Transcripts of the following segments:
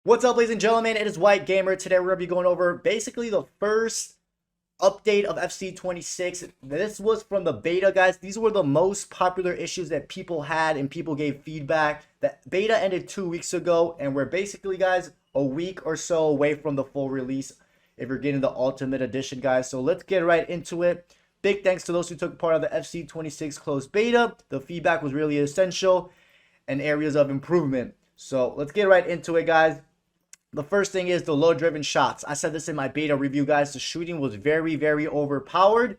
What's up, ladies and gentlemen? It is White Gamer. Today we're going to be going over basically the first update of FC 26. This was from the beta, guys. These were the most popular issues that people had and people gave feedback. The beta ended 2 weeks ago, and we're basically, guys, a week or so away from the full release if you're getting the Ultimate Edition, guys. So let's get right into it. Big thanks to those who took part of the FC 26 closed beta. The feedback was really essential and areas of improvement. So let's get right into it, guys. The first thing is the low-driven shots. I said this in my beta review, guys. The shooting was very, very overpowered.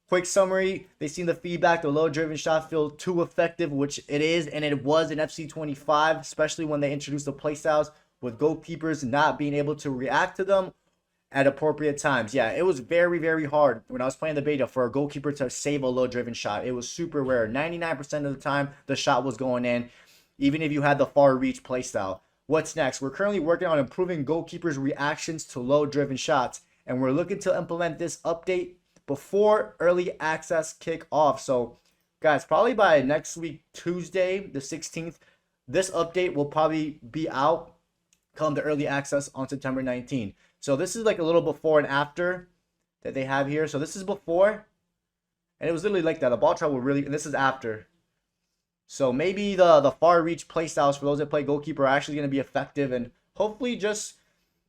Quick summary, they seen the feedback. The low-driven shot feel too effective, which it is, and it was in FC 25, especially when they introduced the playstyles with goalkeepers not being able to react to them at appropriate times. Yeah, it was very, very hard when I was playing the beta for a goalkeeper to save a low-driven shot. It was super rare. 99% of the time, the shot was going in, even if you had the far-reach playstyle. What's next? We're currently working on improving goalkeepers' reactions to low-driven shots, and we're looking to implement this update before early access kick off. So, guys, probably by next week, Tuesday, the 16th, this update will probably be out come the early access on September 19th. So this is like a little before and after that they have here. So this is before, and it was literally like that. The ball travel really, and this is after. So maybe the far reach playstyles for those that play goalkeeper are actually going to be effective, and hopefully just,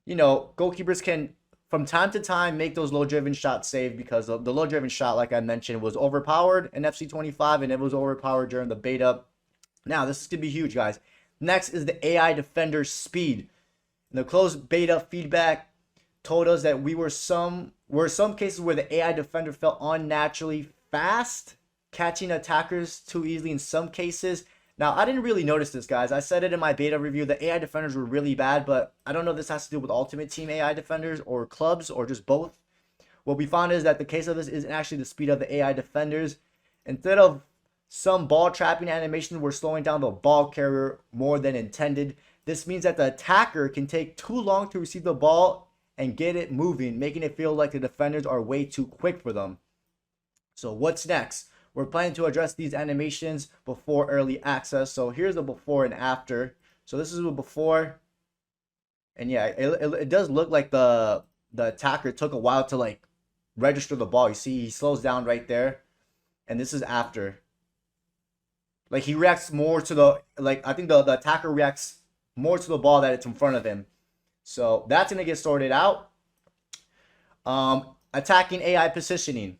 goalkeepers can from time to time make those low driven shots save, because the low driven shot, like I mentioned, was overpowered in FC 25 and it was overpowered during the beta. Now this is going to be huge, guys. Next is the AI defender speed. In the closed beta feedback told us that were some cases where the AI defender felt unnaturally fast, catching attackers too easily in some cases. Now, I didn't really notice this, guys. I said it in my beta review. The AI defenders were really bad, but I don't know if this has to do with Ultimate Team AI defenders or clubs or just both. What we found is that the case of this isn't actually the speed of the AI defenders. Instead of some ball trapping animations were slowing down the ball carrier more than intended. This means that the attacker can take too long to receive the ball and get it moving, making it feel like the defenders are way too quick for them. So what's next? We're planning to address these animations before early access. So here's the before and after. So this is the before. And yeah, it does look like the attacker took a while to like register the ball. You see he slows down right there. And this is after. Like he reacts more to the, like I think the attacker reacts more to the ball that it's in front of him. So that's going to get sorted out. Attacking AI positioning.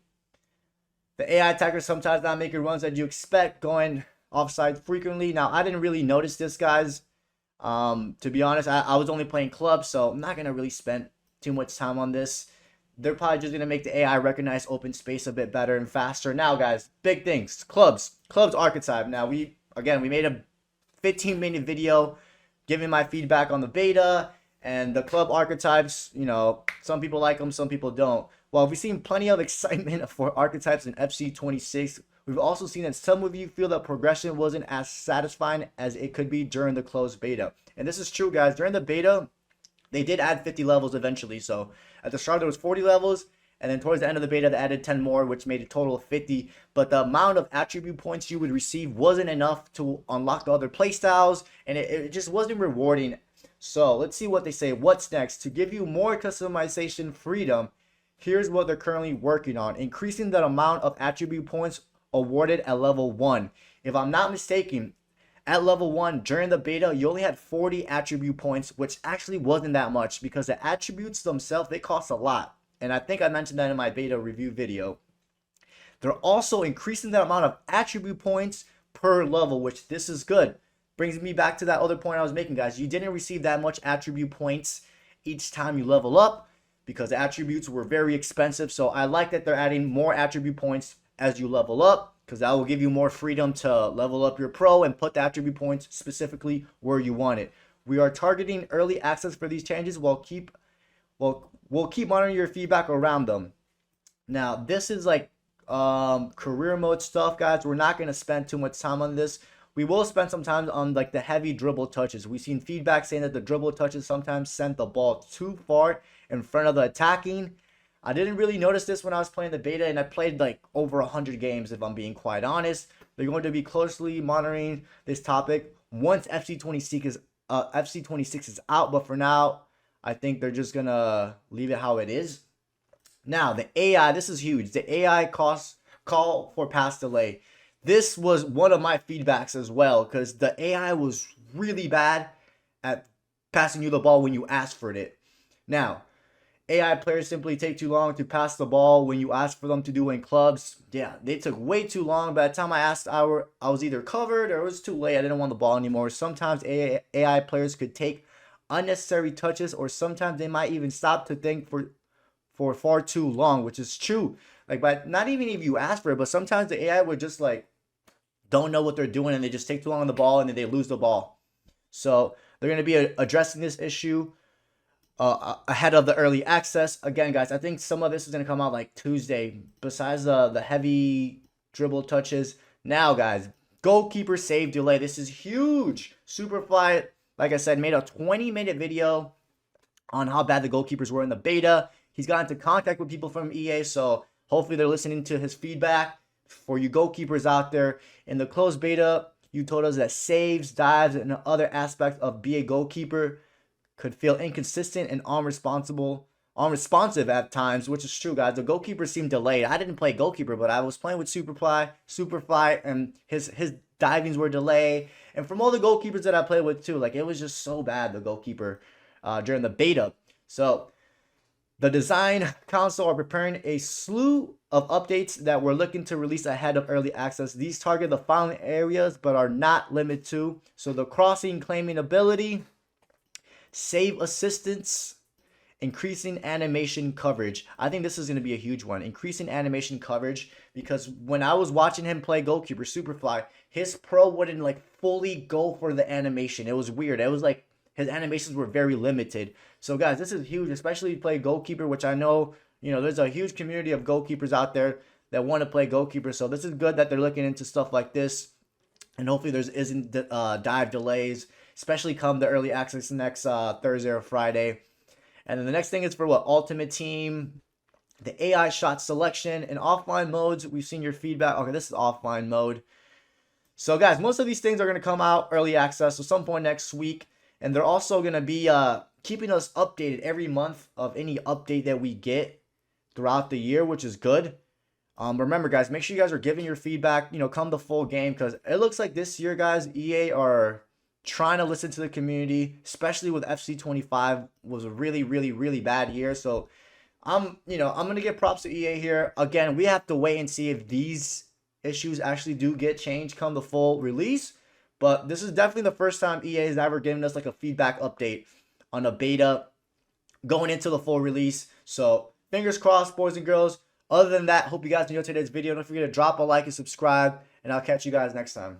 The AI attackers sometimes not making runs that you expect, going offside frequently. Now, I didn't really notice this, guys. To be honest, I was only playing clubs, so I'm not going to really spend too much time on this. They're probably just going to make the AI recognize open space a bit better and faster. Now, guys, big things. Clubs archetype. Now, we made a 15-minute video giving my feedback on the beta and the club archetypes. Some people like them, some people don't. While we've seen plenty of excitement for archetypes in FC 26, we've also seen that some of you feel that progression wasn't as satisfying as it could be during the closed beta. And this is true, guys. During the beta, they did add 50 levels eventually. So at the start, there was 40 levels. And then towards the end of the beta, they added 10 more, which made a total of 50. But the amount of attribute points you would receive wasn't enough to unlock the other playstyles. And it just wasn't rewarding. So let's see what they say. What's next? To give you more customization freedom, here's what they're currently working on. Increasing the amount of attribute points awarded at level 1. If I'm not mistaken, at level 1 during the beta, you only had 40 attribute points, which actually wasn't that much because the attributes themselves, they cost a lot. And I think I mentioned that in my beta review video. They're also increasing the amount of attribute points per level, which this is good. Brings me back to that other point I was making, guys. You didn't receive that much attribute points each time you level up because the attributes were very expensive. So I like that they're adding more attribute points as you level up, because that will give you more freedom to level up your pro and put the attribute points specifically where you want it. We are targeting early access for these changes. We'll keep monitoring your feedback around them. Now, this is like career mode stuff, guys. We're not going to spend too much time on this. We will spend some time on like the heavy dribble touches. We've seen feedback saying that the dribble touches sometimes sent the ball too far in front of the attacking. I didn't really notice this when I was playing the beta, and I played like over 100 games if I'm being quite honest. They're going to be closely monitoring this topic once FC 26 FC26 is out, but for now, I think they're just gonna leave it how it is. Now, the AI, this is huge. The AI call for pass delay. This was one of my feedbacks as well, because the AI was really bad at passing you the ball when you asked for it. Now, AI players simply take too long to pass the ball when you ask for them to do in clubs. Yeah, they took way too long. By the time I asked, I was either covered or it was too late. I didn't want the ball anymore. Sometimes AI players could take unnecessary touches, or sometimes they might even stop to think for far too long, which is true. Like, but not even if you ask for it, but sometimes the AI would just like don't know what they're doing and they just take too long on the ball and then they lose the ball. So they're going to be addressing this issue ahead of the early access. Again, guys, I think some of this is going to come out like Tuesday, besides the heavy dribble touches. Now, guys, goalkeeper save delay. This is huge. Superfly, like I said, made a 20-minute video on how bad the goalkeepers were in the beta. He's got into contact with people from EA, so hopefully they're listening to his feedback. For you goalkeepers out there, in the closed beta, you told us that saves, dives, and other aspects of be a goalkeeper could feel inconsistent and unresponsive at times, which is true, guys. The goalkeeper seemed delayed. I didn't play goalkeeper, but I was playing with Superfly, and his divings were delayed. And from all the goalkeepers that I played with too, like it was just so bad, the goalkeeper during the beta. So the design council are preparing a slew of updates that we're looking to release ahead of early access. These target the following areas, but are not limited to. So the crossing claiming ability, save assistance, increasing animation coverage. I think this is going to be a huge one. Increasing animation coverage, because when I was watching him play goalkeeper, Superfly, his pro wouldn't like fully go for the animation. It was weird. It was like his animations were very limited. So guys, this is huge, especially if you play goalkeeper, which I know, you know, there's a huge community of goalkeepers out there that want to play goalkeeper. So this is good that they're looking into stuff like this. And hopefully there isn't dive delays, especially come the early access next Thursday or Friday. And then the next thing is for Ultimate Team, the AI shot selection and offline modes. We've seen your feedback. Okay, this is offline mode. So guys, most of these things are going to come out early access at some point next week. And they're also going to be keeping us updated every month of any update that we get throughout the year, which is good. Remember, guys, make sure you guys are giving your feedback, you know, come the full game, because it looks like this year, guys, EA are trying to listen to the community, especially with FC25 was a really, really, really bad year. So I'm going to give props to EA here. Again, we have to wait and see if these issues actually do get changed come the full release. But this is definitely the first time EA has ever given us like a feedback update on a beta going into the full release. So fingers crossed, boys and girls. Other than that, hope you guys enjoyed today's video. Don't forget to drop a like and subscribe, and I'll catch you guys next time.